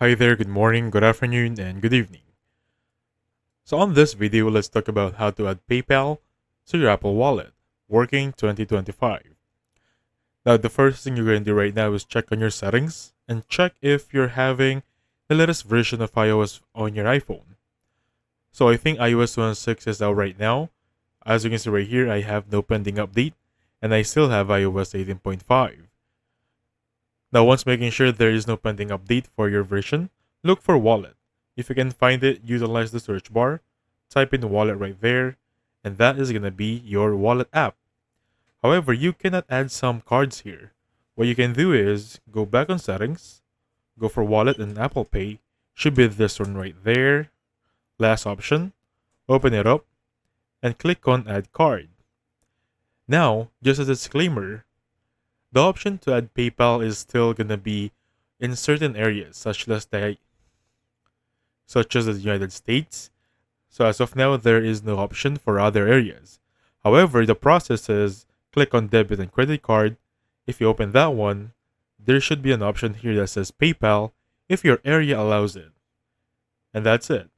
Hi there, good morning, good afternoon, and good evening. So on this video, let's talk about how to add PayPal to your Apple Wallet, working 2025. Now, the first thing you're going to do right now is check on your settings and check if you're having the latest version of iOS on your iPhone. So I think iOS 1.6 is out right now. As you can see right here, I have no pending update, and I still have iOS 18.5. Now, once making sure there is no pending update for your version, look for Wallet. If you can find it, utilize the search bar, type in Wallet right there, and that is going to be your Wallet app. However, you cannot add some cards here. What you can do is go back on settings, go for Wallet and Apple Pay, should be this one right there. Last option, open it up, and click on Add Card. Now, just as a disclaimer, the option to add PayPal is still gonna be in certain areas, such as the United States. So as of now, there is no option for other areas. However, the process is click on debit and credit card. If you open that one, there should be an option here that says PayPal if your area allows it. And that's it.